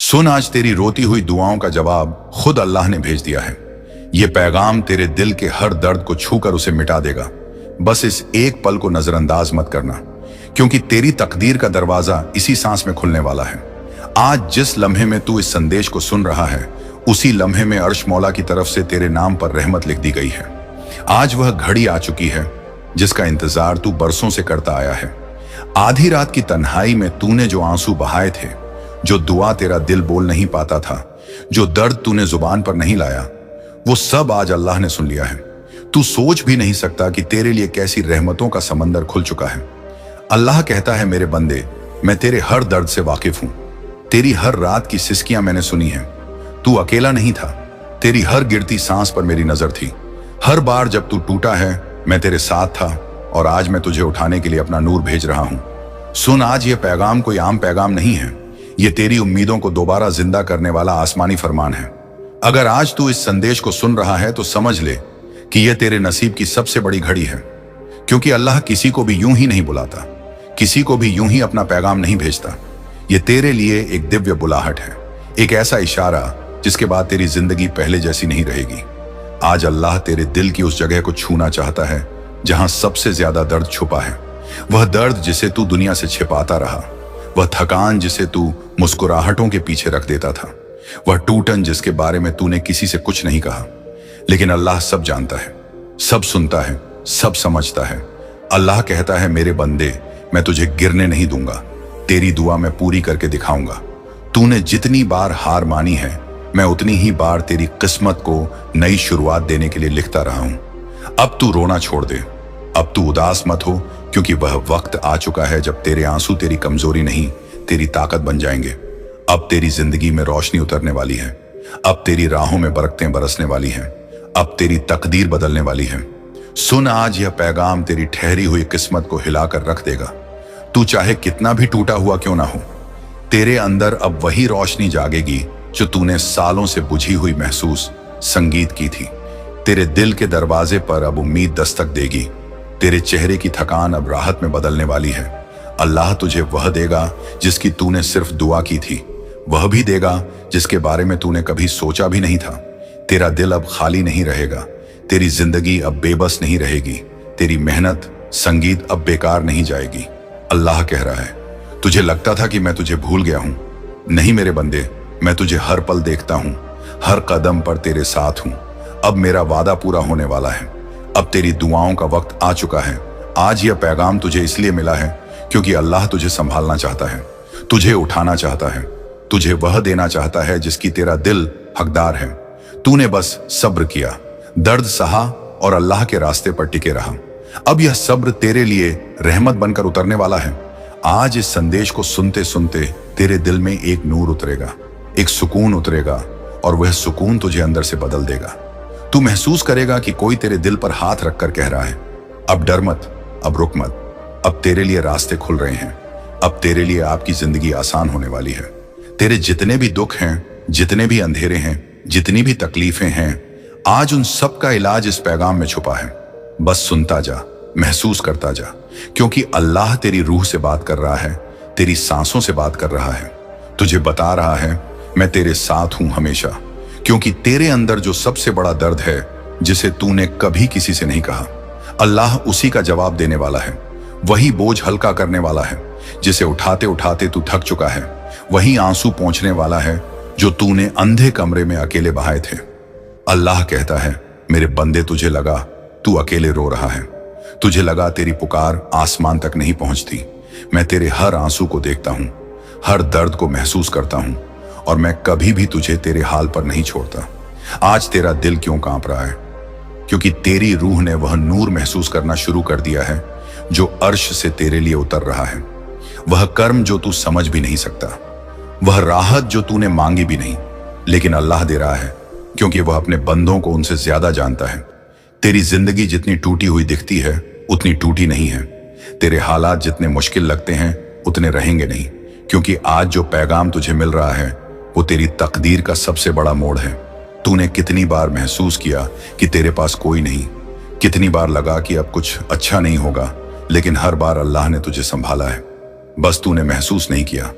सुन, आज तेरी रोती हुई दुआओं का जवाब खुद अल्लाह ने भेज दिया है। ये पैगाम तेरे दिल के हर दर्द को छूकर उसे मिटा देगा। बस इस एक पल को नजरअंदाज मत करना, क्योंकि तेरी तकदीर का दरवाजा इसी सांस में खुलने वाला है। आज जिस लम्हे में तू इस संदेश को सुन रहा है, उसी लम्हे में अर्श मौला की तरफ से तेरे नाम पर रहमत लिख दी गई है। आज वह घड़ी आ चुकी है जिसका इंतजार तू बरसों से करता आया है। आधी रात की तन्हाई में तूने जो आंसू बहाए थे, जो दुआ तेरा दिल बोल नहीं पाता था, जो दर्द तूने जुबान पर नहीं लाया, वो सब आज अल्लाह ने सुन लिया है। तू सोच भी नहीं सकता कि तेरे लिए कैसी रहमतों का समंदर खुल चुका है। अल्लाह कहता है, मेरे बंदे, मैं तेरे हर दर्द से वाकिफ हूं। तेरी हर रात की सिसकियां मैंने सुनी हैं। तू अकेला नहीं था, तेरी हर गिरती सांस पर मेरी नजर थी। हर बार जब तू टूटा है, मैं तेरे साथ था, और आज मैं तुझे उठाने के लिए अपना नूर भेज रहा हूं। सुन, आज यह पैगाम कोई आम पैगाम नहीं है। ये तेरी उम्मीदों को दोबारा जिंदा करने वाला आसमानी फरमान है। अगर आज तू इस संदेश को सुन रहा है तो समझ ले कि यह तेरे नसीब की सबसे बड़ी घड़ी है, क्योंकि अल्लाह किसी को भी यूं ही नहीं बुलाता, किसी को भी यूं ही अपना पैगाम नहीं भेजता। ये तेरे लिए एक दिव्य बुलाहट है, एक ऐसा इशारा जिसके बाद तेरी जिंदगी पहले जैसी नहीं रहेगी। आज अल्लाह तेरे दिल की उस जगह को छूना चाहता है जहां सबसे ज्यादा दर्द छुपा है। वह दर्द जिसे तू दुनिया से छिपाता रहा, वह थकान जिसे तू मुस्कुराहटों के पीछे रख देता था, वह टूटन जिसके बारे में तूने किसी से कुछ नहीं कहा। लेकिन अल्लाह सब जानता है, सब सुनता है, सब समझता है। अल्लाह कहता है, मेरे बंदे, मैं तुझे गिरने नहीं दूंगा, तेरी दुआ मैं पूरी करके दिखाऊंगा। तूने जितनी बार हार मानी है, मैं उतनी ही बार तेरी किस्मत को नई शुरुआत देने के लिए लिखता रहा हूं। अब तू रोना छोड़ दे, अब तू उदास मत हो, क्योंकि वह वक्त आ चुका है जब तेरे आंसू तेरी कमजोरी नहीं, तेरी ताकत बन जाएंगे। अब तेरी जिंदगी में रोशनी उतरने वाली है, अब तेरी राहों में बरकतें बरसने वाली हैं, अब तेरी तकदीर बदलने वाली है। सुन, आज यह पैगाम तेरी ठहरी हुई किस्मत को हिलाकर रख देगा। तू चाहे कितना भी टूटा हुआ क्यों ना हो, तेरे अंदर अब वही रोशनी जागेगी जो तूने सालों से बुझी हुई महसूस संगीत की थी। तेरे दिल के दरवाजे पर अब उम्मीद दस्तक देगी, तेरे चेहरे की थकान अब राहत में बदलने वाली है। अल्लाह तुझे वह देगा जिसकी तूने सिर्फ दुआ की थी, वह भी देगा जिसके बारे में तूने कभी सोचा भी नहीं था। तेरा दिल अब खाली नहीं रहेगा, तेरी जिंदगी अब बेबस नहीं रहेगी, तेरी मेहनत संगीत अब बेकार नहीं जाएगी। अल्लाह कह रहा है, तुझे लगता था कि मैं तुझे भूल गया हूं। नहीं मेरे बंदे, मैं तुझे हर पल देखता हूं, हर कदम पर तेरे साथ हूं। अब मेरा वादा पूरा होने वाला है, अब तेरी दुआओं का वक्त आ चुका है। आज यह पैगाम तुझे इसलिए मिला है क्योंकि अल्लाह तुझे संभालना चाहता है, तुझे उठाना चाहता है, तुझे वह देना चाहता है जिसकी तेरा दिल हकदार है। तूने बस सब्र किया, दर्द सहा और अल्लाह के रास्ते पर टिके रहा। अब यह सब्र तेरे लिए रहमत बनकर उतरने वाला है। आज इस संदेश को सुनते सुनते तेरे दिल में एक नूर उतरेगा, एक सुकून उतरेगा, और वह सुकून तुझे अंदर से बदल देगा। तू महसूस करेगा कि कोई तेरे दिल पर हाथ रखकर कह रहा है, अब डर मत, अब रुक मत, अब तेरे लिए रास्ते खुल रहे हैं, अब तेरे लिए आपकी जिंदगी आसान होने वाली है। तेरे जितने भी दुख हैं, जितने भी अंधेरे हैं, जितनी भी तकलीफें हैं, आज उन सब का इलाज इस पैगाम में छुपा है। बस सुनता जा, महसूस करता जा, क्योंकि अल्लाह तेरी रूह से बात कर रहा है, तेरी सांसों से बात कर रहा है, तुझे बता रहा है, मैं तेरे साथ हूं हमेशा। क्योंकि तेरे अंदर जो सबसे बड़ा दर्द है, जिसे तूने कभी किसी से नहीं कहा, अल्लाह उसी का जवाब देने वाला है। वही बोझ हल्का करने वाला है जिसे उठाते उठाते तू थक चुका है, वही आंसू पोंछने वाला है जो तूने अंधे कमरे में अकेले बहाए थे। अल्लाह कहता है, मेरे बंदे, तुझे लगा तू अकेले रो रहा है, तुझे लगा तेरी पुकार आसमान तक नहीं पहुंचती। मैं तेरे हर आंसू को देखता हूं, हर दर्द को महसूस करता हूं, और मैं कभी भी तुझे तेरे हाल पर नहीं छोड़ता। आज तेरा दिल क्यों कांप रहा है? क्योंकि तेरी रूह ने वह नूर महसूस करना शुरू कर दिया है जो अर्श से तेरे लिए उतर रहा है। वह कर्म जो तू समझ भी नहीं सकता, वह राहत जो तूने मांगी भी नहीं, लेकिन अल्लाह दे रहा है, क्योंकि वह अपने बंदों को उनसे ज्यादा जानता है। तेरी जिंदगी जितनी टूटी हुई दिखती है, उतनी टूटी नहीं है। तेरे हालात जितने मुश्किल लगते हैं, उतने रहेंगे नहीं, क्योंकि आज जो पैगाम तुझे मिल रहा है, वो तेरी तकदीर का सबसे बड़ा मोड़ है। तूने कितनी बार महसूस किया कि तेरे पास कोई नहीं, कितनी बार लगा कि अब कुछ अच्छा नहीं होगा, लेकिन हर बार अल्लाह ने तुझे संभाला है। बस तूने महसूस नहीं किया।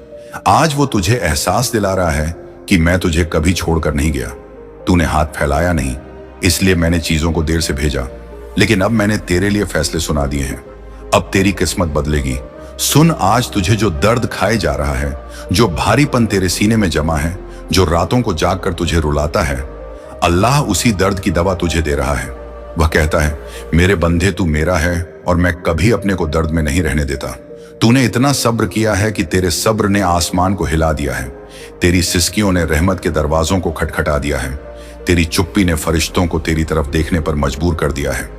आज वो तुझे एहसास दिला रहा है कि मैं तुझे कभी छोड़कर नहीं गया। तूने हाथ फैलाया नहीं, इसलिए मैंने चीजों को देर से भेजा, लेकिन अब मैंने तेरे लिए फैसले सुना दिए हैं। अब तेरी किस्मत बदलेगी। सुन, आज तुझे जो दर्द खाए जा रहा है, जो भारीपन तेरे सीने में जमा है, जो रातों को जागकर तुझे रुलाता है, अल्लाह उसी दर्द की दवा तुझे दे रहा है। वह कहता है, मेरे बंदे तू मेरा है और मैं कभी अपने को दर्द में नहीं रहने देता। तूने इतना सब्र किया है कि तेरे सब्र ने आसमान को हिला दिया है। तेरी सिसकियों ने रहमत के दरवाजों को खटखटा दिया है। तेरी चुप्पी ने फरिश्तों को तेरी तरफ देखने पर मजबूर कर दिया है।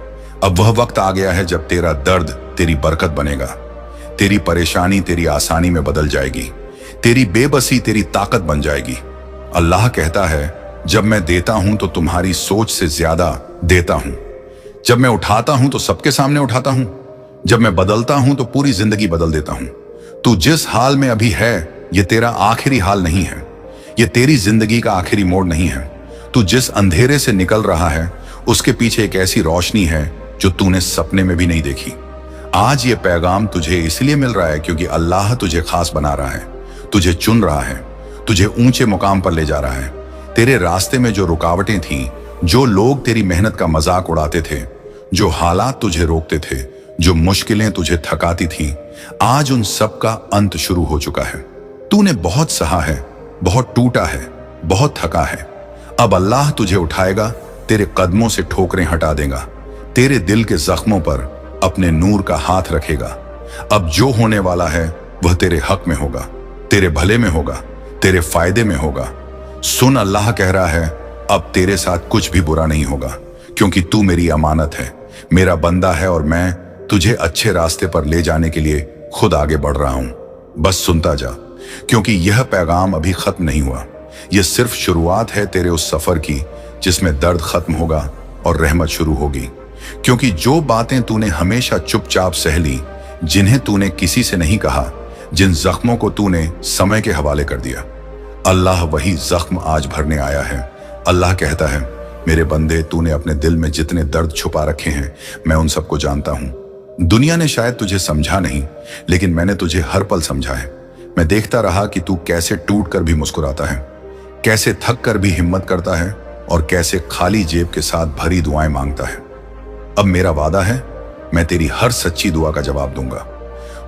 अब वह वक्त आ गया है जब तेरा दर्द तेरी बरकत बनेगा। तेरी परेशानी तेरी आसानी में बदल जाएगी। तेरी बेबसी तेरी ताकत बन जाएगी। अल्लाह कहता है, जब मैं देता हूं तो तुम्हारी सोच से ज्यादा देता हूं। जब मैं उठाता हूं तो सबके सामने उठाता हूं। जब मैं बदलता हूं तो पूरी जिंदगी बदल देता हूं। तू जिस हाल में अभी है, यह तेरा आखिरी हाल नहीं है। यह तेरी जिंदगी का आखिरी मोड़ नहीं है। तू जिस अंधेरे से निकल रहा है, उसके पीछे एक ऐसी रोशनी है जो तूने सपने में भी नहीं देखी। आज ये पैगाम तुझे इसलिए मिल रहा है क्योंकि अल्लाह तुझे खास बना रहा है, तुझे चुन रहा है, तुझे ऊंचे मुकाम पर ले जा रहा है। तेरे रास्ते में जो रुकावटें थीं, जो लोग तेरी मेहनत का मजाक उड़ाते थे, जो हालात तुझे रोकते थे, जो मुश्किलें तुझे थकाती थीं, आज उन सब का अंत शुरू हो चुका है। तूने बहुत सहा है, बहुत टूटा है, बहुत थका है। अब अल्लाह तुझे उठाएगा, तेरे कदमों से ठोकरें हटा देगा, तेरे दिल के जख्मों पर अपने नूर का हाथ रखेगा। अब जो होने वाला है वह तेरे हक में होगा, तेरे भले में होगा, तेरे फायदे में होगा। सुन, अल्लाह कह रहा है, अब तेरे साथ कुछ भी बुरा नहीं होगा, क्योंकि तू मेरी अमानत है, मेरा बंदा है और मैं तुझे अच्छे रास्ते पर ले जाने के लिए खुद आगे बढ़ रहा हूं। बस सुनता जा, क्योंकि यह पैगाम अभी खत्म नहीं हुआ। यह सिर्फ शुरुआत है तेरे उस सफर की जिसमें दर्द खत्म होगा और रहमत शुरू होगी। क्योंकि जो बातें तूने हमेशा चुपचाप सह ली, जिन्हें तूने किसी से नहीं कहा, जिन जख्मों को तूने समय के हवाले कर दिया, अल्लाह वही जख्म आज भरने आया है। अल्लाह कहता है, मेरे बंदे, तूने अपने दिल में जितने दर्द छुपा रखे हैं, मैं उन सबको जानता हूं। दुनिया ने शायद तुझे समझा नहीं, लेकिन मैंने तुझे हर पल समझा है। मैं देखता रहा कि तू कैसे टूट कर भी मुस्कुराता है, कैसे थक कर भी हिम्मत करता है और कैसे खाली जेब के साथ भरी दुआएं मांगता है। अब मेरा वादा है, मैं तेरी हर सच्ची दुआ का जवाब दूंगा।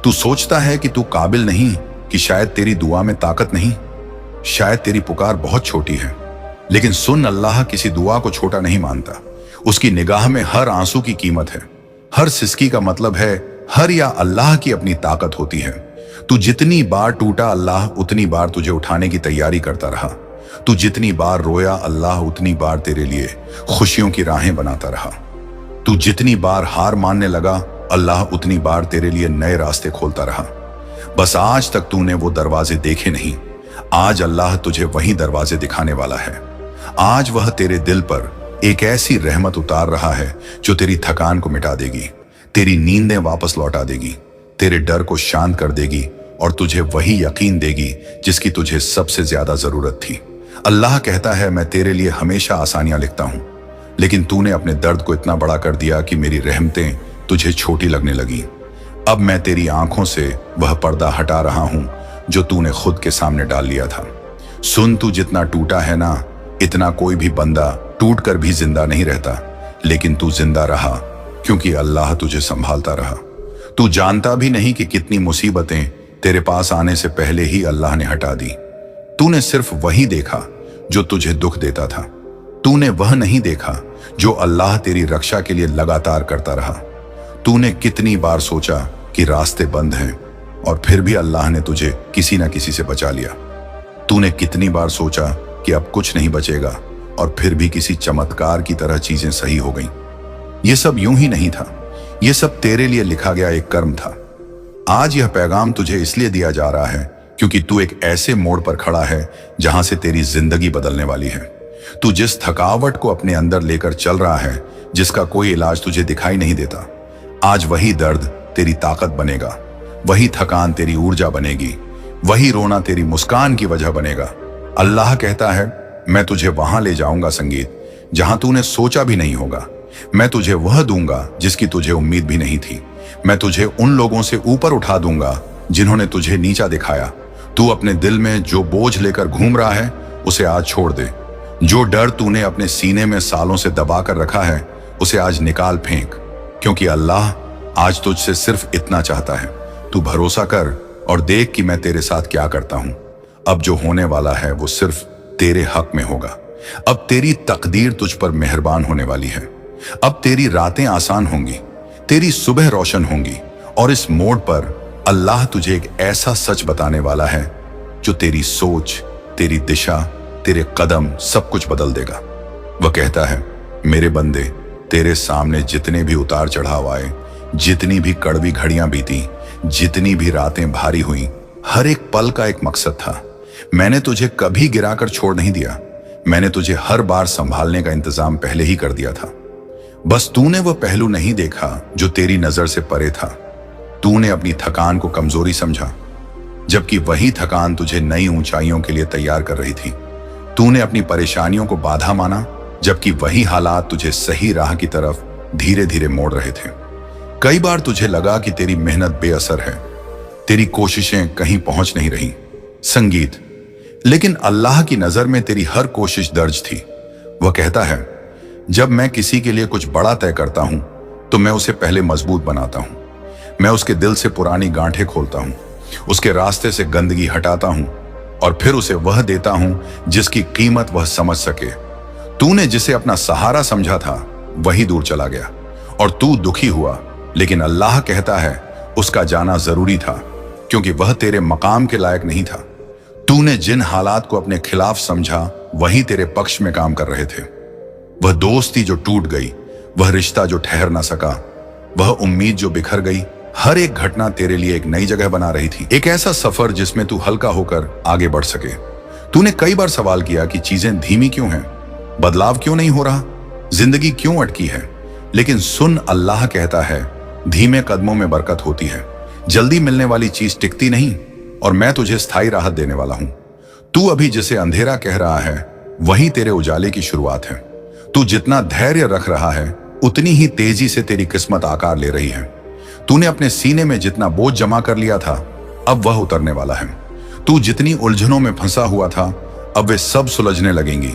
तू सोचता है कि तू काबिल नहीं, कि शायद तेरी दुआ में ताकत नहीं, शायद तेरी पुकार बहुत छोटी है, लेकिन सुन, अल्लाह किसी दुआ को छोटा नहीं मानता। उसकी निगाह में हर आंसू की कीमत है, हर सिसकी का मतलब है हर या अल्लाह की अपनी ताकत होती है। तू जितनी बार टूटा, अल्लाह उतनी बार तुझे उठाने की तैयारी करता रहा। तू जितनी बार रोया, अल्लाह उतनी बार तेरे लिए खुशियों की राहें बनाता रहा। तू जितनी बार हार मानने लगा, अल्लाह उतनी बार तेरे लिए नए रास्ते खोलता रहा। बस आज तक तूने वो दरवाजे देखे नहीं, आज अल्लाह तुझे वही दरवाजे दिखाने वाला है। आज वह तेरे दिल पर एक ऐसी रहमत उतार रहा है जो तेरी थकान को मिटा देगी, तेरी नींदें वापस लौटा देगी, तेरे डर को शांत कर देगी और तुझे वही यकीन देगी जिसकी तुझे सबसे ज्यादा जरूरत थी। अल्लाह कहता है, मैं तेरे लिए हमेशा आसानियां लिखता हूं, लेकिन तूने अपने दर्द को इतना बड़ा कर दिया कि मेरी रहमतें तुझे छोटी लगने लगी। अब मैं तेरी आंखों से वह पर्दा हटा रहा हूं जो तूने खुद के सामने डाल लिया था। सुन, तू जितना टूटा है ना, इतना कोई भी बंदा टूट कर भी जिंदा नहीं रहता, लेकिन तू जिंदा रहा क्योंकि अल्लाह तुझे संभालता रहा। तू जानता भी नहीं कि कितनी मुसीबतें तेरे पास आने से पहले ही अल्लाह ने हटा दी। तूने सिर्फ वही देखा जो तुझे दुख देता था। तूने वह नहीं देखा जो अल्लाह तेरी रक्षा के लिए लगातार करता रहा। तूने कितनी बार सोचा कि रास्ते बंद हैं और फिर भी अल्लाह ने तुझे किसी ना किसी से बचा लिया। तूने कितनी बार सोचा कि अब कुछ नहीं बचेगा और फिर भी किसी चमत्कार की तरह चीजें सही हो गईं। ये सब यूं ही नहीं था, ये सब तेरे लिए लिखा गया एक कर्म था। आज यह पैगाम तुझे इसलिए दिया जा रहा है क्योंकि तू एक ऐसे मोड़ पर खड़ा है जहां से तेरी जिंदगी बदलने वाली है। तू जिस थकावट को अपने अंदर लेकर चल रहा है, जिसका कोई इलाज तुझे दिखाई नहीं देता, आज वही दर्द तेरी ताकत बनेगा, वही थकान तेरी ऊर्जा बनेगी, वही रोना तेरी मुस्कान की वजह बनेगा। अल्लाह कहता है, मैं तुझे वहां ले जाऊंगा संगीत, जहां तूने सोचा भी नहीं होगा। मैं तुझे वह दूंगा जिसकी तुझे उम्मीद भी नहीं थी। मैं तुझे उन लोगों से ऊपर उठा दूंगा जिन्होंने तुझे नीचा दिखाया। तू अपने दिल में जो बोझ लेकर घूम रहा है उसे आज छोड़ दे। जो डर तूने अपने सीने में सालों से दबा कर रखा है उसे आज निकाल फेंक, क्योंकि अल्लाह आज तुझसे सिर्फ इतना चाहता है, तू भरोसा कर और देख कि मैं तेरे साथ क्या करता हूं। अब जो होने वाला है वो सिर्फ तेरे हक में होगा। अब तेरी तकदीर तुझ पर मेहरबान होने वाली है। अब तेरी रातें आसान होंगी, तेरी सुबह रोशन होंगी, और इस मोड़ पर अल्लाह तुझे एक ऐसा सच बताने वाला है जो तेरी सोच, तेरी दिशा, तेरे कदम सब कुछ बदल देगा। वह कहता है, मेरे बंदे, तेरे सामने जितने भी उतार चढ़ाव आए, जितनी भी कड़वी घड़ियां बीती, जितनी भी रातें भारी हुई, हर एक पल का एक मकसद था। मैंने तुझे कभी गिराकर छोड़ नहीं दिया। मैंने तुझे हर बार संभालने का इंतजाम पहले ही कर दिया था। बस तूने वह पहलू नहीं देखा जो तेरी नजर से परे था। तूने अपनी थकान को कमजोरी समझा, जबकि वही थकान तुझे नई ऊंचाइयों के लिए तैयार कर रही थी। तूने अपनी परेशानियों को बाधा माना, जबकि वही हालात तुझे सही राह की तरफ धीरे धीरे मोड़ रहे थे। कई बार तुझे लगा कि तेरी मेहनत बेअसर है, तेरी कोशिशें कहीं पहुंच नहीं रही। संगीत, लेकिन अल्लाह की नजर में तेरी हर कोशिश दर्ज थी। वह कहता है, जब मैं किसी के लिए कुछ बड़ा तय करता हूं तो मैं उसे पहले मजबूत बनाता हूं। मैं उसके दिल से पुरानी गांठें खोलता हूं, उसके रास्ते से गंदगी हटाता हूं और फिर उसे वह देता हूं जिसकी कीमत वह समझ सके। तूने जिसे अपना सहारा समझा था वही दूर चला गया और तू दुखी हुआ, लेकिन अल्लाह कहता है उसका जाना जरूरी था, क्योंकि वह तेरे मकाम के लायक नहीं था। तूने जिन हालात को अपने खिलाफ समझा वही तेरे पक्ष में काम कर रहे थे। वह दोस्ती जो टूट गई, वह रिश्ता जो ठहर ना सका, वह उम्मीद जो बिखर गई, हर एक घटना तेरे लिए एक नई जगह बना रही थी, एक ऐसा सफर जिसमें तू हल्का होकर आगे बढ़ सके। तूने कई बार सवाल किया कि चीजें धीमी क्यों हैं, बदलाव क्यों नहीं हो रहा, जिंदगी क्यों अटकी है। लेकिन सुन, अल्लाह कहता है, धीमे कदमों में बरकत होती है। जल्दी मिलने वाली चीज टिकती नहीं, और मैं तुझे स्थायी राहत देने वाला हूं। तू अभी जिसे अंधेरा कह रहा है वही तेरे उजाले की शुरुआत है। तू जितना धैर्य रख रहा है उतनी ही तेजी से तेरी किस्मत आकार ले रही है। तूने अपने सीने में जितना बोझ जमा कर लिया था अब वह उतरने वाला है। तू जितनी उलझनों में फंसा हुआ था अब वे सब सुलझने लगेंगी।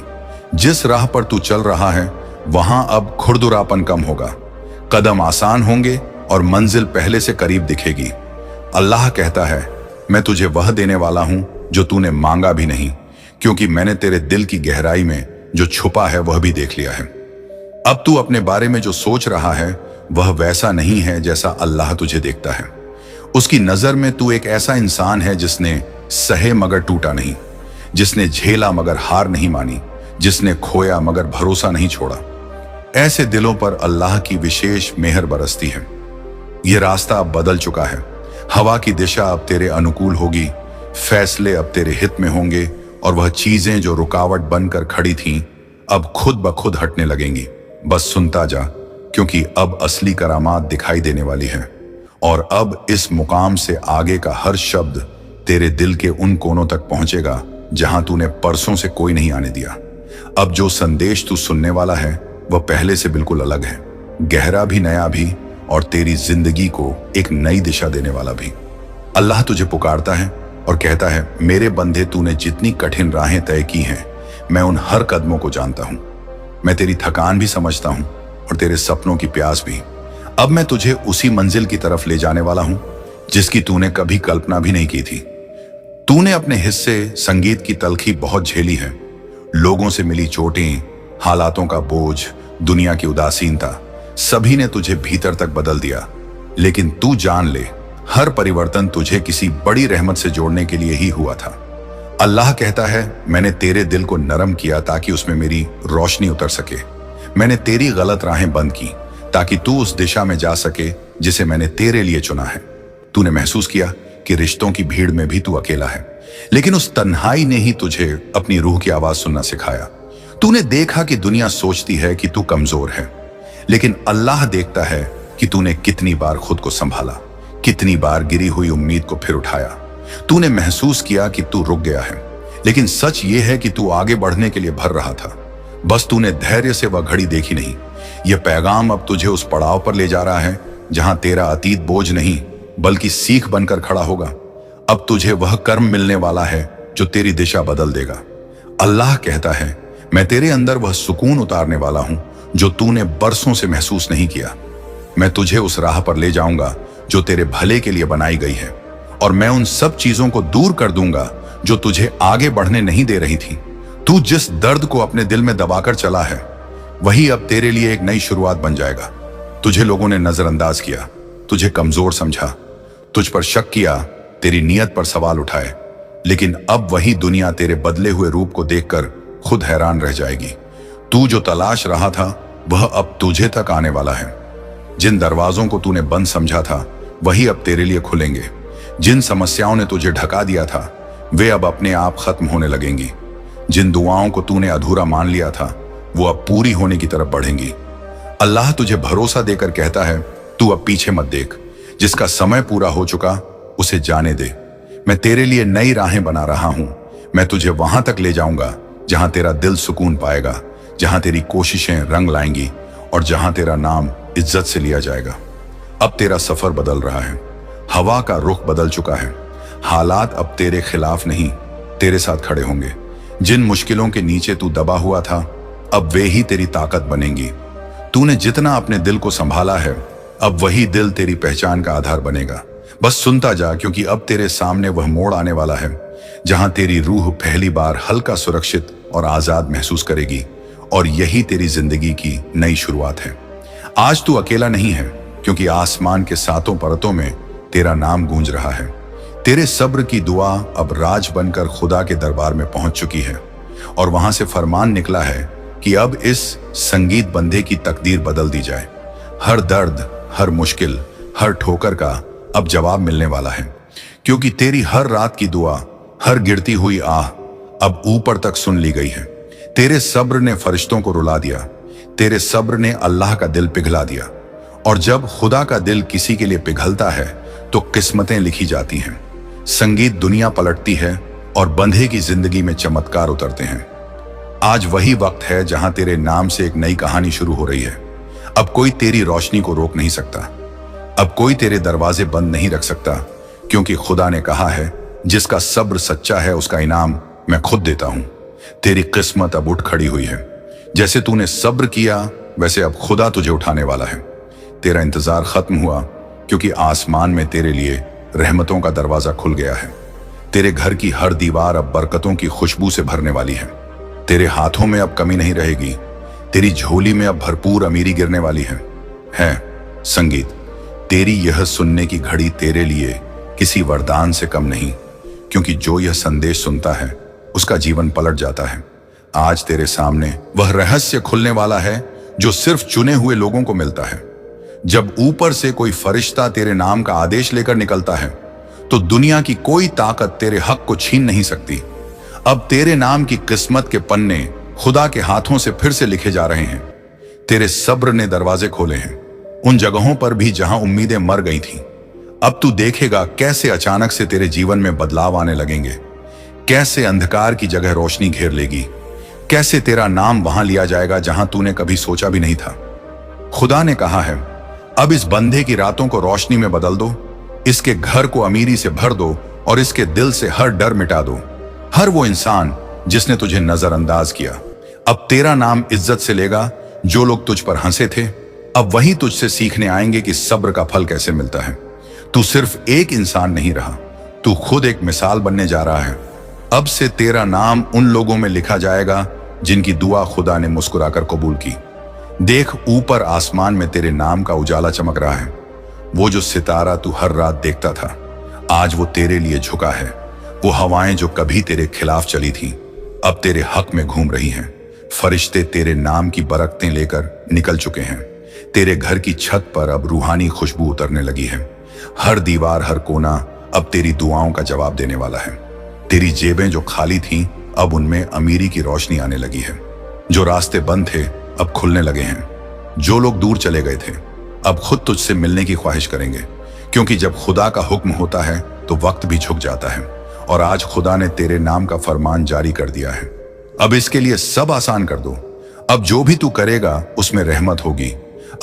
जिस राह पर तू चल रहा है वहां अब खुरदुरापन कम होगा, कदम आसान होंगे और मंजिल पहले से करीब दिखेगी। अल्लाह कहता है, मैं तुझे वह देने वाला हूं जो तूने मांगा भी नहीं, क्योंकि मैंने तेरे दिल की गहराई में जो छुपा है वह भी देख लिया है। अब तू अपने बारे में जो सोच रहा है वह वैसा नहीं है जैसा अल्लाह तुझे देखता है। उसकी नजर में तू एक ऐसा इंसान है जिसने सहे मगर टूटा नहीं, जिसने झेला मगर हार नहीं मानी, जिसने खोया मगर भरोसा नहीं छोड़ा। ऐसे दिलों पर अल्लाह की विशेष मेहर बरसती है। यह रास्ता अब बदल चुका है। हवा की दिशा अब तेरे अनुकूल होगी, फैसले अब तेरे हित में होंगे, और वह चीजें जो रुकावट बनकर खड़ी थीं अब खुद ब खुद हटने लगेंगी। बस सुनता जा, क्योंकि अब असली करामात दिखाई देने वाली है। और अब इस मुकाम से आगे का हर शब्द तेरे दिल के उन कोनों तक पहुंचेगा जहां तूने परसों से कोई नहीं आने दिया। अब जो संदेश तू सुनने वाला है वह पहले से बिल्कुल अलग है, गहरा भी, नया भी, और तेरी जिंदगी को एक नई दिशा देने वाला भी। अल्लाह तुझे पुकारता है और कहता है, मेरे बंदे, तूने जितनी कठिन राहें तय की हैं मैं उन हर कदमों को जानता हूं। मैं तेरी थकान भी समझता हूं और तेरे सपनों की प्यास भी। अब मैं तुझे उसी मंजिल की तरफ ले जाने वाला हूं जिसकी तूने कभी कल्पना भी नहीं की थी। तूने अपने हिस्से संगीत की तलखी बहुत झेली है, लोगों से मिली चोटें, हालातों का बोझ, दुनिया की उदासीनता, सभी ने तुझे भीतर तक बदल दिया। लेकिन तू जान ले, हर परिवर्तन तुझे किसी बड़ी रहमत से जोड़ने के लिए ही हुआ था। अल्लाह कहता है, मैंने तेरे दिल को नरम किया ताकि उसमें मेरी रोशनी उतर सके। मैंने तेरी गलत राहें बंद की ताकि तू उस दिशा में जा सके जिसे मैंने तेरे लिए चुना है। तूने महसूस किया कि रिश्तों की भीड़ में भी तू अकेला है, लेकिन उस तन्हाई ने ही तुझे अपनी रूह की आवाज सुनना सिखाया। तूने देखा कि दुनिया सोचती है कि तू कमजोर है, लेकिन अल्लाह देखता है कि तूने कितनी बार खुद को संभाला, कितनी बार गिरी हुई उम्मीद को फिर उठाया। तूने महसूस किया कि तू रुक गया है, लेकिन सच ये है कि तू आगे बढ़ने के लिए भर रहा था। बस तूने धैर्य से वह घड़ी देखी नहीं। यह पैगाम अब तुझे उस पड़ाव पर ले जा रहा है जहां तेरा अतीत बोझ नहीं बल्कि सीख बनकर खड़ा होगा। अब तुझे वह कर्म मिलने वाला है जो तेरी दिशा बदल देगा। अल्लाह कहता है, मैं तेरे अंदर वह सुकून उतारने वाला हूं जो तूने बरसों से महसूस नहीं किया। मैं तुझे उस राह पर ले जाऊंगा जो तेरे भले के लिए बनाई गई है, और मैं उन सब चीजों को दूर कर दूंगा जो तुझे आगे बढ़ने नहीं दे रही थी। तू जिस दर्द को अपने दिल में दबाकर चला है, वही अब तेरे लिए एक नई शुरुआत बन जाएगा। तुझे लोगों ने नजरअंदाज किया, तुझे कमजोर समझा, तुझ पर शक किया, तेरी नीयत पर सवाल उठाए, लेकिन अब वही दुनिया तेरे बदले हुए रूप को देखकर खुद हैरान रह जाएगी। तू जो तलाश रहा था वह अब तुझे तक आने वाला है। जिन दरवाजों को तूने बंद समझा था वही अब तेरे लिए खुलेंगे। जिन समस्याओं ने तुझे ढका दिया था वे अब अपने आप खत्म होने लगेंगी। जिन दुआओं को तूने अधूरा मान लिया था वो अब पूरी होने की तरफ बढ़ेंगी। अल्लाह तुझे भरोसा देकर कहता है, तू अब पीछे मत देख, जिसका समय पूरा हो चुका उसे जाने दे। मैं तेरे लिए नई राहें बना रहा हूं। मैं तुझे वहां तक ले जाऊंगा जहां तेरा दिल सुकून पाएगा, जहां तेरी कोशिशें रंग लाएंगी और जहां तेरा नाम इज्जत से लिया जाएगा। अब तेरा सफर बदल रहा है, हवा का रुख बदल चुका है। हालात अब तेरे खिलाफ नहीं, तेरे साथ खड़े होंगे। जिन मुश्किलों के नीचे तू दबा हुआ था अब वे ही तेरी ताकत बनेंगी। तूने जितना अपने दिल को संभाला है अब वही दिल तेरी पहचान का आधार बनेगा। बस सुनता जा, क्योंकि अब तेरे सामने वह मोड़ आने वाला है जहां तेरी रूह पहली बार हल्का, सुरक्षित और आजाद महसूस करेगी, और यही तेरी जिंदगी की नई शुरुआत है। आज तू अकेला नहीं है, क्योंकि आसमान के सातों परतों में तेरा नाम गूंज रहा है। तेरे सब्र की दुआ अब राज बनकर खुदा के दरबार में पहुंच चुकी है, और वहां से फरमान निकला है कि अब इस संगीत बंदे की तकदीर बदल दी जाए। हर दर्द, हर मुश्किल, हर ठोकर का अब जवाब मिलने वाला है, क्योंकि तेरी हर रात की दुआ, हर गिरती हुई आह अब ऊपर तक सुन ली गई है। तेरे सब्र ने फरिश्तों को रुला दिया, तेरे सब्र ने अल्लाह का दिल पिघला दिया, और जब खुदा का दिल किसी के लिए पिघलता है तो किस्मतें लिखी जाती हैं। संगीत दुनिया पलटती है और बंधे की जिंदगी में चमत्कार उतरते हैं। आज वही वक्त है जहां तेरे नाम से एक नई कहानी शुरू हो रही है। अब कोई तेरी रोशनी को रोक नहीं सकता, अब कोई तेरे दरवाजे बंद नहीं रख सकता, क्योंकि खुदा ने कहा है, जिसका सब्र सच्चा है उसका इनाम मैं खुद देता हूं। तेरी किस्मत अब उठ खड़ी हुई है। जैसे तूने सब्र किया वैसे अब खुदा तुझे उठाने वाला है। तेरा इंतजार खत्म हुआ, क्योंकि आसमान में तेरे लिए रहमतों का दरवाजा खुल गया है। तेरे घर की हर दीवार अब बरकतों की खुशबू से भरने वाली है। तेरे हाथों में अब कमी नहीं रहेगी, तेरी झोली में अब भरपूर अमीरी गिरने वाली है। संगीत, तेरी यह सुनने की घड़ी तेरे लिए किसी वरदान से कम नहीं, क्योंकि जो यह संदेश सुनता है उसका जीवन पलट जाता है। आज तेरे सामने वह रहस्य खुलने वाला है जो सिर्फ चुने हुए लोगों को मिलता है। जब ऊपर से कोई फरिश्ता तेरे नाम का आदेश लेकर निकलता है तो दुनिया की कोई ताकत तेरे हक को छीन नहीं सकती। अब तेरे नाम की किस्मत के पन्ने खुदा के हाथों से फिर से लिखे जा रहे हैं। तेरे सब्र ने दरवाजे खोले हैं उन जगहों पर भी जहां उम्मीदें मर गई थीं। अब तू देखेगा कैसे अचानक से तेरे जीवन में बदलाव आने लगेंगे, कैसे अंधकार की जगह रोशनी घेर लेगी, कैसे तेरा नाम वहां लिया जाएगा जहां तूने कभी सोचा भी नहीं था। खुदा ने कहा है, अब इस बंदे की रातों को रोशनी में बदल दो, इसके घर को अमीरी से भर दो और इसके दिल से हर डर मिटा दो। हर वो इंसान जिसने तुझे नजरअंदाज किया अब तेरा नाम इज्जत से लेगा। जो लोग तुझ पर हंसे थे अब वही तुझसे सीखने आएंगे कि सब्र का फल कैसे मिलता है। तू सिर्फ एक इंसान नहीं रहा, तू खुद एक मिसाल बनने जा रहा है। अब से तेरा नाम उन लोगों में लिखा जाएगा जिनकी दुआ खुदा ने मुस्कुराकर कबूल की। देख, ऊपर आसमान में तेरे नाम का उजाला चमक रहा है। वो जो सितारा तू हर रात देखता था आज वो तेरे लिए झुका है। वो हवाएं जो कभी तेरे खिलाफ चली थी अब तेरे हक में घूम रही हैं। फरिश्ते तेरे नाम की बरकतें लेकर निकल चुके हैं। तेरे घर की छत पर अब रूहानी खुशबू उतरने लगी है। हर दीवार, हर कोना अब तेरी दुआओं का जवाब देने वाला है। तेरी जेबें जो खाली थीं अब उनमें अमीरी की रोशनी आने लगी है। जो रास्ते बंद थे अब खुलने लगे हैं। जो लोग दूर चले गए थे अब खुद तुझसे मिलने की ख्वाहिश करेंगे, क्योंकि जब खुदा का हुक्म होता है तो वक्त भी झुक जाता है। और आज खुदा ने तेरे नाम का फरमान जारी कर दिया है। अब इसके लिए सब आसान कर दो। अब जो भी तू करेगा उसमें रहमत होगी।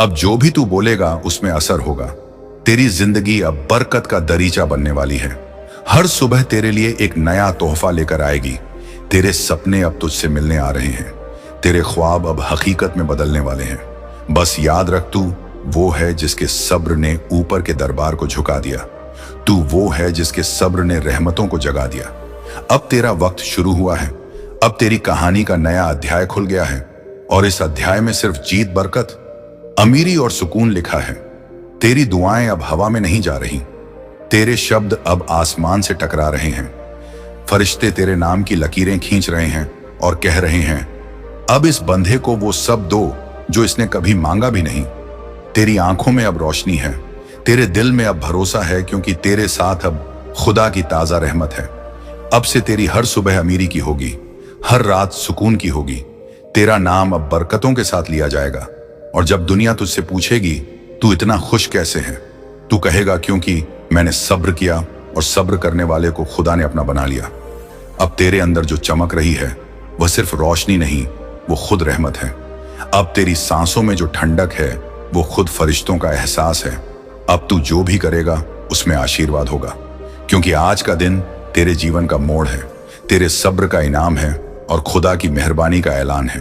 अब जो भी तू बोलेगा उसमें असर होगा। तेरी जिंदगी अब बरकत का दरीचा बनने वाली है। हर सुबह तेरे लिए एक नया तोहफा लेकर आएगी। तेरे सपने अब तुझसे मिलने आ रहे हैं, तेरे ख्वाब अब हकीकत में बदलने वाले हैं। बस याद रख, तू वो है जिसके सब्र ने ऊपर के दरबार को झुका दिया। तू वो है जिसके सब्र ने रहमतों को जगा दिया। अब तेरा वक्त शुरू हुआ है, अब तेरी कहानी का नया अध्याय खुल गया है, और इस अध्याय में सिर्फ जीत, बरकत, अमीरी और सुकून लिखा है। तेरी दुआएं अब हवा में नहीं जा रही, तेरे शब्द अब आसमान से टकरा रहे हैं। फरिश्ते तेरे नाम की लकीरें खींच रहे हैं और कह रहे हैं, अब इस बंधे को वो सब दो जो इसने कभी मांगा भी नहीं। तेरी आंखों में अब रोशनी है, तेरे दिल में अब भरोसा है, क्योंकि तेरे साथ अब खुदा की ताजा रहमत है। अब से तेरी हर सुबह अमीरी की होगी, हर रात सुकून की होगी। तेरा नाम अब बरकतों के साथ लिया जाएगा, और जब दुनिया तुझसे पूछेगी तू इतना खुश कैसे है, तू कहेगा, क्योंकि मैंने सब्र किया, और सब्र करने वाले को खुदा ने अपना बना लिया। अब तेरे अंदर जो चमक रही है वह सिर्फ रोशनी नहीं, वो खुद रहमत है। अब तेरी सांसों में जो ठंडक है वो खुद फरिश्तों का एहसास है। अब तू जो भी करेगा उसमें आशीर्वाद होगा, क्योंकि आज का दिन तेरे जीवन का मोड़ है, तेरे सब्र का इनाम है, और खुदा की मेहरबानी का ऐलान है।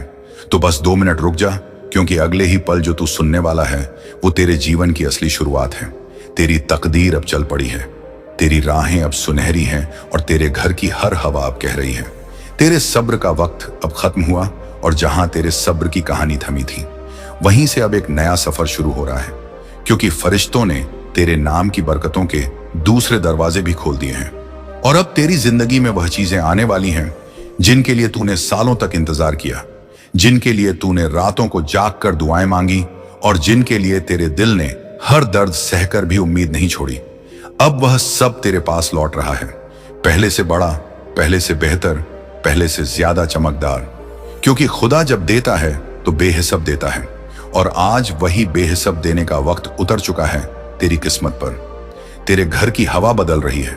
तो बस 2 मिनट रुक जा, क्योंकि अगले ही पल जो तू सुनने वाला है वो तेरे जीवन की असली शुरुआत है। तेरी तकदीर अब चल पड़ी है, तेरी राहें अब सुनहरी हैं, और तेरे घर की हर हवा अब कह रही है। तेरे सब्र का वक्त अब खत्म हुआ, और जहां तेरे सब्र की कहानी थमी थी वहीं से अब एक नया सफर शुरू हो रहा है, क्योंकि फरिश्तों ने तेरे नाम की बरकतों के दूसरे दरवाजे भी खोल दिए हैं। और अब तेरी जिंदगी में वह चीजें आने वाली हैं जिनके लिए तूने सालों तक इंतजार किया, जिनके लिए तूने रातों को जाग कर दुआएं मांगी, और जिनके लिए तेरे दिल ने हर दर्द सहकर भी उम्मीद नहीं छोड़ी। अब वह सब तेरे पास लौट रहा है, पहले से बड़ा, पहले से बेहतर, पहले से ज्यादा चमकदार। क्योंकि खुदा जब देता है तो बेहिसाब देता है, और आज वही बेहिसाब देने का वक्त उतर चुका है तेरी किस्मत पर। तेरे घर की हवा बदल रही है,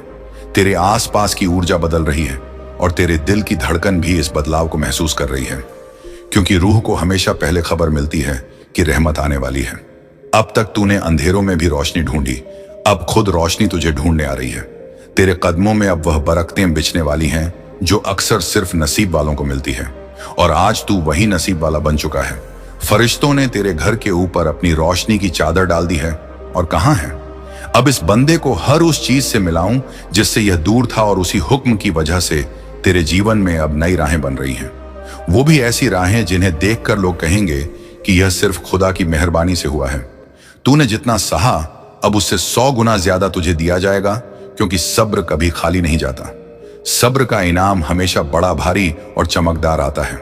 तेरे आसपास की ऊर्जा बदल रही है, और तेरे दिल की धड़कन भी इस बदलाव को महसूस कर रही है, क्योंकि रूह को हमेशा पहले खबर मिलती है कि रहमत आने वाली है। अब तक तूने अंधेरों में भी रोशनी ढूंढी, अब खुद रोशनी तुझे ढूंढने आ रही है। तेरे कदमों में अब वह बरकतें बिछने वाली हैं जो अक्सर सिर्फ नसीब वालों को मिलती है, और आज तू वही नसीब वाला बन चुका है। फरिश्तों ने तेरे घर के ऊपर अपनी रोशनी की चादर डाल दी है, और कहां है, अब इस बंदे को हर उस चीज से मिलाऊं जिससे यह दूर था, और उसी हुक्म की वजह से तेरे जीवन में अब नई राहें बन रही हैं। वो भी ऐसी राहें जिन्हें देखकर लोग कहेंगे कि यह सिर्फ खुदा की मेहरबानी से हुआ है। तूने जितना सहा अब उससे 100 गुना ज्यादा तुझे दिया जाएगा, क्योंकि सब्र कभी खाली नहीं जाता। सब्र का इनाम हमेशा बड़ा, भारी और चमकदार आता है,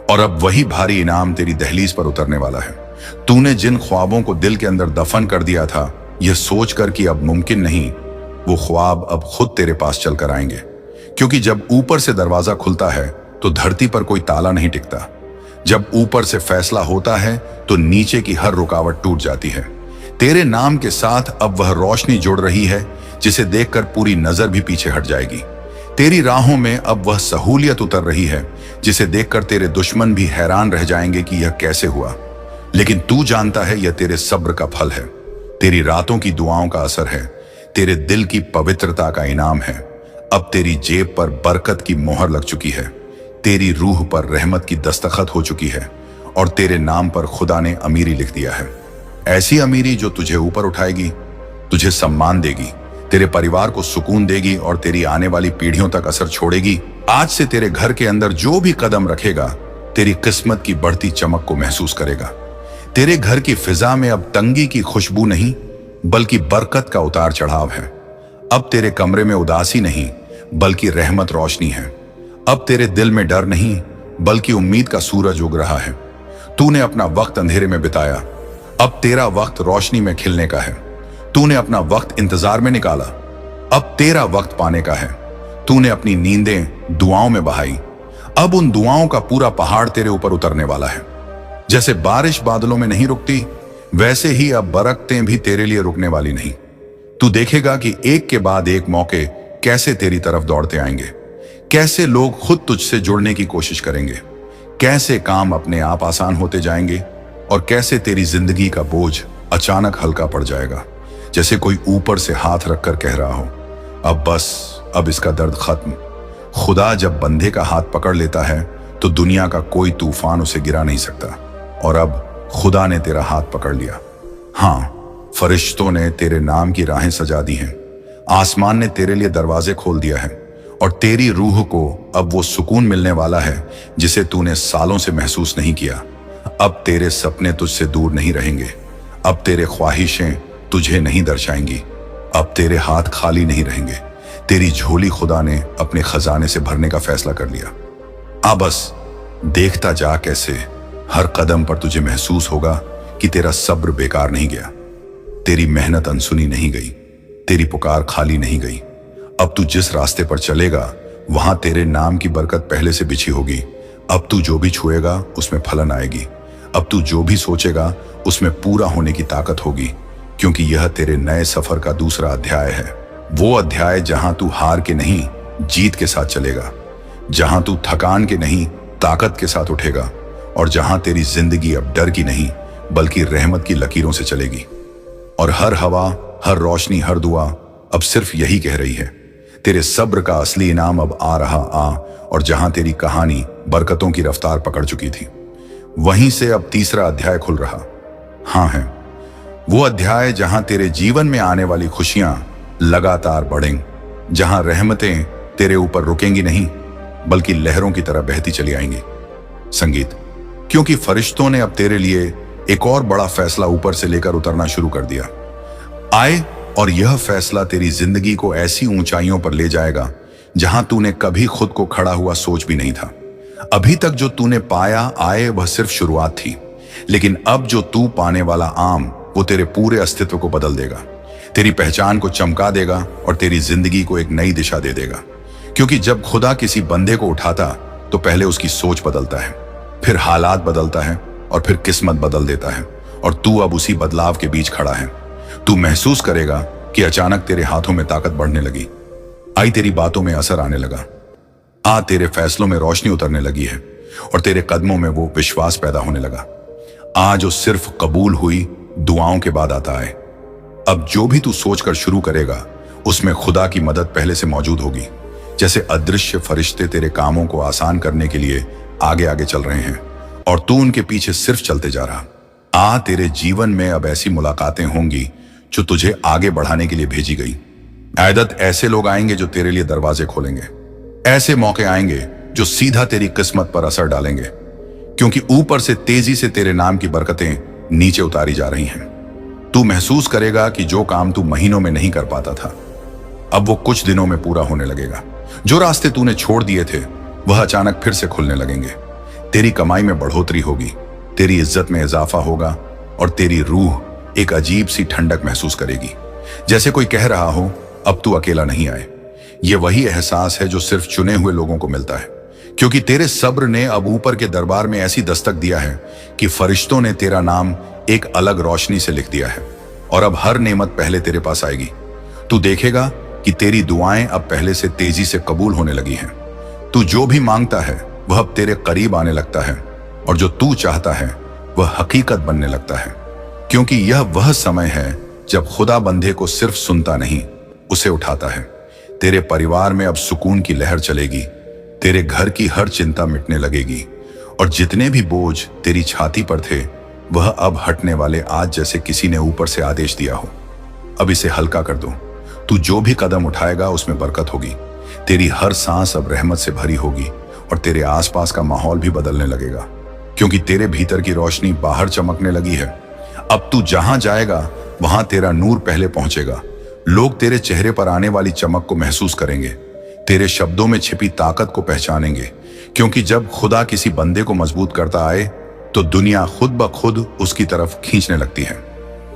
और अब वही भारी इनाम तेरी दहलीज पर उतरने वाला है। तूने जिन ख्वाबों को दिल के अंदर दफन कर दिया था, यह सोचकर कि अब मुमकिन नहीं, वो ख्वाब अब खुद तेरे पास चलकर आएंगे। क्योंकि जब ऊपर से दरवाजा खुलता है तो धरती पर कोई ताला नहीं टिकता। जब ऊपर से फैसला होता है तो नीचे की हर रुकावट टूट जाती है। तेरे नाम के साथ अब वह रोशनी जुड़ रही है जिसे देखकर पूरी नजर भी पीछे हट जाएगी। तेरी राहों में अब वह सहूलियत उतर रही है जिसे देखकर तेरे दुश्मन भी हैरान रह जाएंगे कि यह कैसे हुआ। लेकिन तू जानता है यह तेरे सब्र का फल है, तेरी रातों की दुआओं का असर है, तेरे दिल की पवित्रता का इनाम है। अब तेरी जेब पर बरकत की मोहर लग चुकी है, तेरी रूह पर रहमत की दस्तखत हो चुकी है, और तेरे नाम पर खुदा ने अमीरी लिख दिया है। ऐसी अमीरी जो तुझे ऊपर उठाएगी, तुझे सम्मान देगी, तेरे परिवार को सुकून देगी, और तेरी आने वाली पीढ़ियों तक असर छोड़ेगी। आज से तेरे घर के अंदर जो भी कदम रखेगा तेरी किस्मत की बढ़ती चमक को महसूस करेगा। तेरे घर की फिजा में अब तंगी की खुशबू नहीं बल्कि बरकत का उतार चढ़ाव है। अब तेरे कमरे में उदासी नहीं बल्कि रहमत रोशनी है। अब तेरे दिल में डर नहीं बल्कि उम्मीद का सूरज उग रहा है। तूने अपना वक्त अंधेरे में बिताया, अब तेरा वक्त रोशनी में खिलने का है। तूने अपना वक्त इंतजार में निकाला, अब तेरा वक्त पाने का है। तूने अपनी नींदें दुआओं में बहाई, अब उन दुआओं का पूरा पहाड़ तेरे ऊपर उतरने वाला है। जैसे बारिश बादलों में नहीं रुकती, वैसे ही अब बरकतें भी तेरे लिए रुकने वाली नहीं। तू देखेगा कि एक के बाद एक मौके कैसे तेरी तरफ दौड़ते आएंगे, कैसे लोग खुद तुझसे जुड़ने की कोशिश करेंगे, कैसे काम अपने आप आसान होते जाएंगे, और कैसे तेरी जिंदगी का बोझ अचानक हल्का पड़ जाएगा, जैसे कोई ऊपर से हाथ रखकर कह रहा हो, अब बस अब इसका दर्द खत्म। खुदा जब बंदे का हाथ पकड़ लेता है तो दुनिया का कोई तूफान उसे गिरा नहीं सकता। और अब खुदा ने तेरा हाथ पकड़ लिया। हाँ, फरिश्तों ने तेरे नाम की राहें सजा दी हैं, आसमान ने तेरे लिए दरवाजे खोल दिया है, और तेरी रूह को अब वो सुकून मिलने वाला है जिसे तूने सालों से महसूस नहीं किया। अब तेरे सपने तुझसे दूर नहीं रहेंगे, अब तेरे ख्वाहिशें तुझे नहीं दर्शाएंगी, अब तेरे हाथ खाली नहीं रहेंगे। तेरी झोली खुदा ने अपने खजाने से भरने का फैसला कर लिया। बस देखता जा कैसे हर कदम पर तुझे महसूस होगा कि तेरा सब्र बेकार नहीं गया, तेरी मेहनत अनसुनी नहीं गई, तेरी पुकार खाली नहीं गई। अब तू जिस रास्ते पर चलेगा वहां तेरे नाम की बरकत पहले से बिछी होगी। अब तू जो भी छुएगा उसमें फलन आएगी, अब तू जो भी सोचेगा उसमें पूरा होने की ताकत होगी, क्योंकि यह तेरे नए सफर का दूसरा अध्याय है। वो अध्याय जहां तू हार के नहीं जीत के साथ चलेगा, जहां तू थकान के नहीं ताकत के साथ उठेगा, और जहां तेरी जिंदगी अब डर की नहीं बल्कि रहमत की लकीरों से चलेगी। और हर हवा, हर रोशनी, हर दुआ अब सिर्फ यही कह रही है, तेरे सब्र का असली इनाम अब आ रहा आ। और जहां तेरी कहानी बरकतों की रफ्तार पकड़ चुकी थी, वहीं से अब तीसरा अध्याय खुल रहा। हाँ है वो अध्याय जहां तेरे जीवन में आने वाली खुशियां लगातार बढ़ेंगी, जहां रहमतें तेरे ऊपर रुकेंगी नहीं बल्कि लहरों की तरह बहती चली आएंगी। संगीत, क्योंकि फरिश्तों ने अब तेरे लिए एक और बड़ा फैसला ऊपर से लेकर उतरना शुरू कर दिया। आए, और यह फैसला तेरी जिंदगी को ऐसी ऊंचाइयों पर ले जाएगा जहां तूने कभी खुद को खड़ा हुआ सोच भी नहीं था। अभी तक जो तूने पाया आए वह सिर्फ शुरुआत थी, लेकिन अब जो तू पाने वाला आम वो तेरे पूरे अस्तित्व को बदल देगा, तेरी पहचान को चमका देगा और तेरी जिंदगी को एक नई दिशा दे देगा। क्योंकि जब खुदा किसी बंदे को उठाता तो पहले उसकी सोच बदलता है, फिर हालात बदलता है और फिर किस्मत बदल देता है। और तू अब उसी बदलाव के बीच खड़ा है। तू महसूस करेगा कि अचानक तेरे हाथों में ताकत बढ़ने लगी, आई तेरी बातों में असर आने लगा, तेरे फैसलों में रोशनी उतरने लगी है, और तेरे कदमों में वो विश्वास पैदा होने लगा जो सिर्फ कबूल हुई दुआओं के बाद आता है। अब जो भी तू सोचकर शुरू करेगा उसमें खुदा की मदद पहले से मौजूद होगी, जैसे अदृश्य फरिश्ते तेरे कामों को आसान करने के लिए आगे आगे चल रहे हैं और तू उनके पीछे सिर्फ चलते जा रहा। तेरे जीवन में अब ऐसी मुलाकातें होंगी जो तुझे आगे बढ़ाने के लिए भेजी गई। आदत ऐसे लोग आएंगे जो तेरे लिए दरवाजे खोलेंगे, ऐसे मौके आएंगे जो सीधा तेरी किस्मत पर असर डालेंगे, क्योंकि ऊपर से तेजी से तेरे नाम की बरकतें नीचे उतारी जा रही हैं। तू महसूस करेगा कि जो काम तू महीनों में नहीं कर पाता था अब वो कुछ दिनों में पूरा होने लगेगा। जो रास्ते तूने छोड़ दिए थे वह अचानक फिर से खुलने लगेंगे। तेरी कमाई में बढ़ोतरी होगी, तेरी इज्जत में इजाफा होगा, और तेरी रूह एक अजीब सी ठंडक महसूस करेगी, जैसे कोई कह रहा हो अब तू अकेला नहीं आए। ये वही एहसास है जो सिर्फ चुने हुए लोगों को मिलता है, क्योंकि तेरे सब्र ने अब ऊपर के दरबार में ऐसी दस्तक दिया है कि फरिश्तों ने तेरा नाम एक अलग रोशनी से लिख दिया है, और अब हर नेमत पहले तेरे पास आएगी। तू देखेगा कि तेरी दुआएं अब पहले से तेजी से कबूल होने लगी हैं। तू जो भी मांगता है वह अब तेरे करीब आने लगता है, और जो तू चाहता है वह हकीकत बनने लगता है, क्योंकि यह वह समय है जब खुदा बंदे को सिर्फ सुनता नहीं उसे उठाता है। तेरे परिवार में अब सुकून की लहर चलेगी, तेरे घर की हर चिंता मिटने लगेगी, और जितने भी बोझ तेरी छाती पर थे वह अब हटने वाले आज जैसे किसी ने ऊपर से आदेश दिया हो। अब इसे हल्का कर दो। तू जो भी कदम उठाएगा उसमें बरकत होगी, तेरी हर सांस अब रहमत से भरी होगी, और तेरे आसपास का माहौल भी बदलने लगेगा, क्योंकि तेरे भीतर की रोशनी बाहर चमकने लगी है। अब तू जहां जाएगा वहां तेरा नूर पहले पहुंचेगा। लोग तेरे चेहरे पर आने वाली चमक को महसूस करेंगे, तेरे शब्दों में छिपी ताकत को पहचानेंगे, क्योंकि जब खुदा किसी बंदे को मजबूत करता आए तो दुनिया खुद ब खुद उसकी तरफ खींचने लगती है।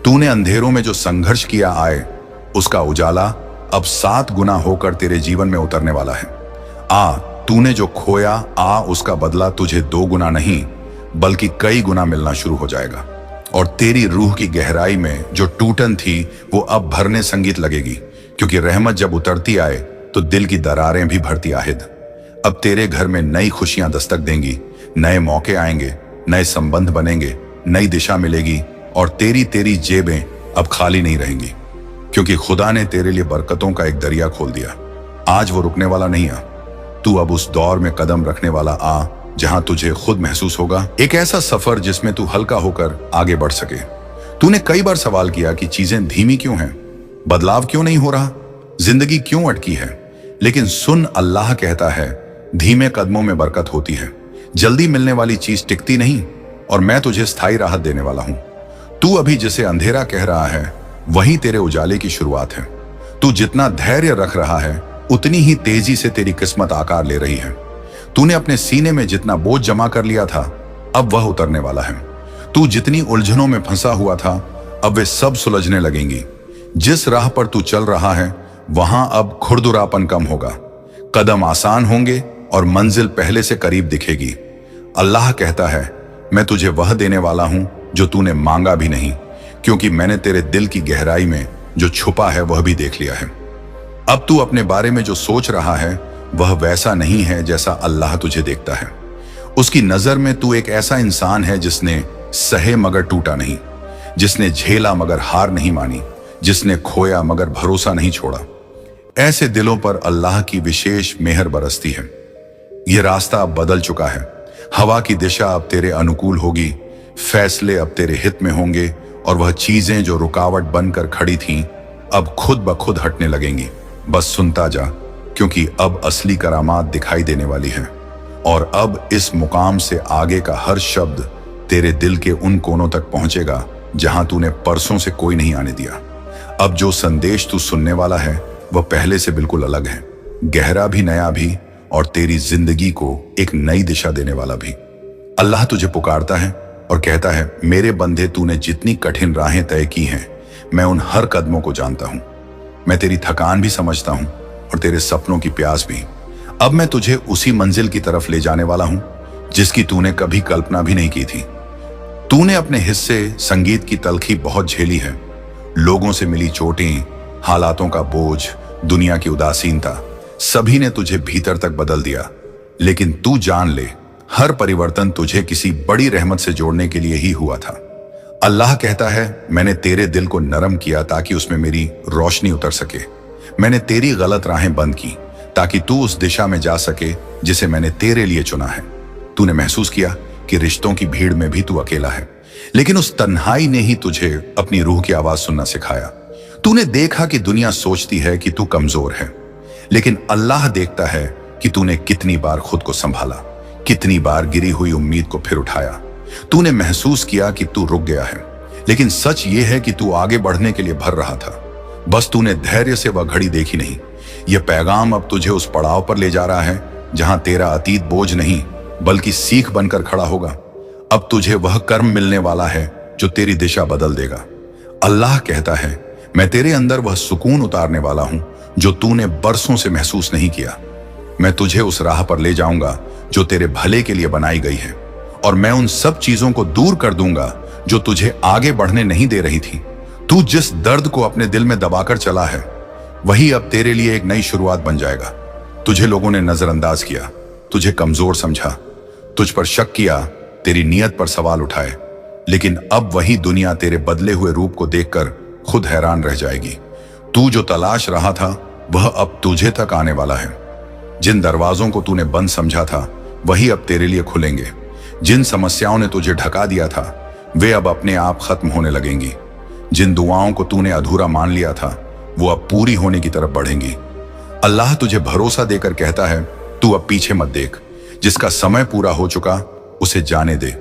तूने अंधेरों में जो संघर्ष किया आए उसका उजाला अब 7 गुना होकर तेरे जीवन में उतरने वाला है। तूने जो खोया उसका बदला तुझे 2 गुना नहीं बल्कि कई गुना मिलना शुरू हो जाएगा, और तेरी रूह की गहराई में जो टूटन थी वो अब भरने संगीत लगेगी, क्योंकि रहमत जब उतरती आए तो दिल की दरारें भी भरती आहेद। अब तेरे घर में नई खुशियां दस्तक देंगी, नए मौके आएंगे, नए संबंध बनेंगे, नई दिशा मिलेगी, और तेरी जेबें अब खाली नहीं रहेंगी, क्योंकि खुदा ने तेरे लिए बरकतों का एक दरिया खोल दिया। आज वो रुकने वाला नहीं आ। तू अब उस दौर में कदम रखने वाला आ जहां तुझे खुद महसूस होगा, एक ऐसा सफर जिसमें तू हल्का होकर आगे बढ़ सके। तूने कई बार सवाल किया कि चीजें धीमी क्यों हैं, बदलाव क्यों नहीं हो रहा, जिंदगी क्यों अटकी है। लेकिन सुन, अल्लाह कहता है धीमे कदमों में बरकत होती है। जल्दी मिलने वाली चीज टिकती नहीं, और मैं तुझे स्थायी राहत देने वाला हूं। तू अभी जिसे अंधेरा कह रहा है वही तेरे उजाले की शुरुआत है। तू जितना धैर्य रख रहा है उतनी ही तेजी से तेरी किस्मत आकार ले रही है। तूने अपने सीने में जितना बोझ जमा कर लिया था अब वह उतरने वाला है। तू जितनी उलझनों में फंसा हुआ था अब वे सब सुलझने लगेंगी। जिस राह पर तू चल रहा है वहां अब खुरदुरापन कम होगा, कदम आसान होंगे और मंजिल पहले से करीब दिखेगी। अल्लाह कहता है मैं तुझे वह देने वाला हूं जो तूने मांगा भी नहीं, क्योंकि मैंने तेरे दिल की गहराई में जो छुपा है वह भी देख लिया है। अब तू अपने बारे में जो सोच रहा है वह वैसा नहीं है जैसा अल्लाह तुझे देखता है। उसकी नजर में तू एक ऐसा इंसान है जिसने सहे मगर टूटा नहीं, जिसने झेला मगर हार नहीं मानी, जिसने खोया मगर भरोसा नहीं छोड़ा। ऐसे दिलों पर अल्लाह की विशेष मेहर बरसती है। यह रास्ता अब बदल चुका है। हवा की दिशा अब तेरे अनुकूल होगी, फैसले अब तेरे हित में होंगे, और वह चीजें जो रुकावट बनकर खड़ी थीं अब खुद ब खुद हटने लगेंगी। बस सुनता जा, क्योंकि अब असली करामात दिखाई देने वाली है। और अब इस मुकाम से आगे का हर शब्द तेरे दिल के उन कोनों तक पहुंचेगा जहां तूने परसों से कोई नहीं आने दिया। अब जो संदेश तू सुनने वाला है वह पहले से बिल्कुल अलग है, गहरा भी, नया भी, और तेरी जिंदगी को एक नई दिशा देने वाला भी। अल्लाह तुझे पुकारता है और कहता है मेरे बंदे, तूने जितनी कठिन राहें तय की हैं मैं उन हर कदमों को जानता हूं। मैं तेरी थकान भी समझता हूं और तेरे सपनों की प्यास भी। अब मैं तुझे उसी मंजिल की तरफ ले जाने वाला हूं जिसकी तूने कभी कल्पना भी नहीं की थी। तूने अपने हिस्से संगीत की तलखी बहुत झेली है, लोगों से मिली चोटें, हालातों का बोझ, दुनिया की उदासीनता, सभी ने तुझे भीतर तक बदल दिया। लेकिन तू जान ले, हर परिवर्तन तुझे किसी बड़ी रहमत से जोड़ने के लिए ही हुआ था। अल्लाह कहता है मैंने तेरे दिल को नरम किया ताकि उसमें मेरी रोशनी उतर सके। मैंने तेरी गलत राहें बंद की ताकि तू उस दिशा में जा सके जिसे मैंने तेरे लिए चुना है। तूने महसूस किया कि रिश्तों की भीड़ में भी तू अकेला है, लेकिन उस तन्हाई ने ही तुझे अपनी रूह की आवाज सुनना सिखाया। तूने देखा कि दुनिया सोचती है कि तू कमजोर है, लेकिन अल्लाह देखता है कि तूने कितनी बार खुद को संभाला, कितनी बार गिरी हुई उम्मीद को फिर उठाया। तूने महसूस किया कि तू रुक गया है, लेकिन सच ये है कि तू आगे बढ़ने के लिए भर रहा था। बस तूने धैर्य से वह घड़ी देखी नहीं। यह पैगाम अब तुझे उस पड़ाव पर ले जा रहा है जहां तेरा अतीत बोझ नहीं बल्कि सीख बनकर खड़ा होगा। अब तुझे वह कर्म मिलने वाला है जो तेरी दिशा बदल देगा। अल्लाह कहता है मैं तेरे अंदर वह सुकून उतारने वाला हूं जो तूने बरसों से महसूस नहीं किया। मैं तुझे उस राह पर ले जाऊंगा जो तेरे भले के लिए बनाई गई है, और मैं उन सब चीजों को दूर कर दूंगा जो तुझे आगे बढ़ने नहीं दे रही थी। तू जिस दर्द को अपने दिल में दबाकर चला है वही अब तेरे लिए एक नई शुरुआत बन जाएगा। तुझे लोगों ने नजरअंदाज किया, तुझे कमजोर समझा, तुझ पर शक किया, तेरी नीयत पर सवाल उठाए, लेकिन अब वही दुनिया तेरे बदले हुए रूप को देखकर खुद हैरान रह जाएगी। तू जो तलाश रहा था वह अब तुझे तक आने वाला है। जिन दरवाजों को तूने बंद समझा था वही अब तेरे लिए खुलेंगे। जिन समस्याओं ने तुझे ढका दिया था वे अब अपने आप खत्म होने लगेंगी। जिन दुआओं को तूने अधूरा मान लिया था वो अब पूरी होने की तरफ बढ़ेंगी। अल्लाह तुझे भरोसा देकर कहता है तू अब पीछे मत देख, जिसका समय पूरा हो चुका उसे जाने दे।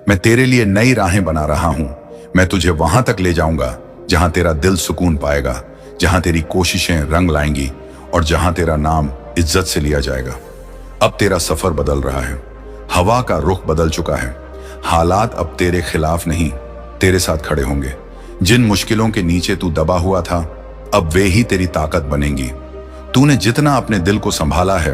मैं तेरे लिए नई राहें बना रहा हूं। मैं तुझे वहां तक ले जाऊंगा जहां तेरा दिल सुकून पाएगा, जहां तेरी कोशिशें रंग लाएंगी और जहां तेरा नाम इज्जत से लिया जाएगा। अब तेरा सफर बदल रहा है, हवा का रुख बदल चुका है। हालात अब तेरे खिलाफ नहीं तेरे साथ खड़े होंगे। जिन मुश्किलों के नीचे तू दबा हुआ था अब वे ही तेरी ताकत बनेंगी। तूने जितना अपने दिल को संभाला है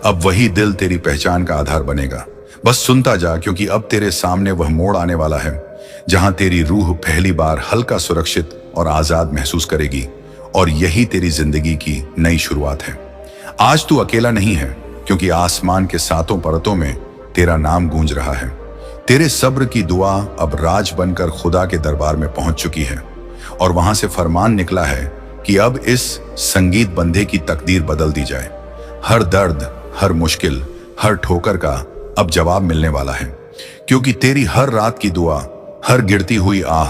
अब वही दिल तेरी पहचान का आधार बनेगा। बस सुनता जा, क्योंकि अब तेरे सामने वह मोड़ आने वाला है जहां तेरी रूह पहली बार हल्का, सुरक्षित और आजाद महसूस करेगी, और यही तेरी जिंदगी की नई शुरुआत है। आज तू अकेला नहीं है, क्योंकि आसमान के सातों परतों में तेरा नाम गूंज रहा है। तेरे सब्र की दुआ अब राज बनकर खुदा के दरबार में पहुंच चुकी है, और वहां से फरमान निकला है कि अब इस संगीत बंधे की तकदीर बदल दी जाए। हर दर्द, हर मुश्किल, हर ठोकर का अब जवाब मिलने वाला है, क्योंकि तेरी हर रात की दुआ, हर गिरती हुई आह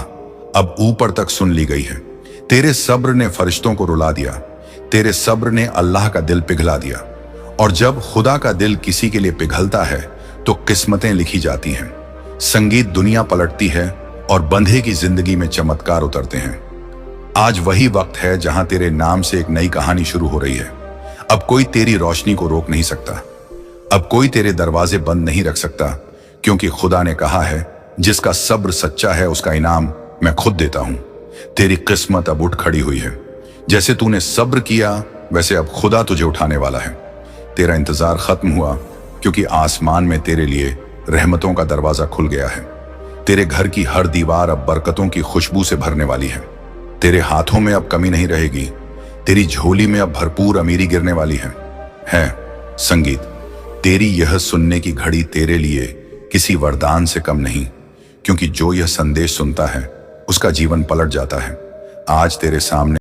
अब ऊपर तक सुन ली गई है। तेरे सब्र ने फरिश्तों को रुला दिया, तेरे सब्र ने अल्लाह का दिल पिघला दिया। और जब खुदा का दिल किसी के लिए पिघलता है तो किस्मतें लिखी जाती हैं, संगीत दुनिया पलटती है और बंधे की जिंदगी में चमत्कार उतरते हैं। आज वही वक्त है जहां तेरे नाम से एक नई कहानी शुरू हो रही है। अब कोई तेरी रोशनी को रोक नहीं सकता, अब कोई तेरे दरवाजे बंद नहीं रख सकता, क्योंकि खुदा ने कहा है, जिसका सब्र सच्चा है उसका इनाम मैं खुद देता हूं। तेरी किस्मत अब उठ खड़ी हुई है। जैसे तूने सब्र किया वैसे अब खुदा तुझे उठाने वाला है। तेरा इंतजार खत्म हुआ, क्योंकि आसमान में तेरे लिए रहमतों का दरवाजा खुल गया है। तेरे घर की हर दीवार अब बरकतों की खुशबू से भरने वाली है। तेरे हाथों में अब कमी नहीं रहेगी, तेरी झोली में अब भरपूर अमीरी गिरने वाली है। संगीत, तेरी यह सुनने की घड़ी तेरे लिए किसी वरदान से कम नहीं, क्योंकि जो यह संदेश सुनता है उसका जीवन पलट जाता है। आज तेरे सामने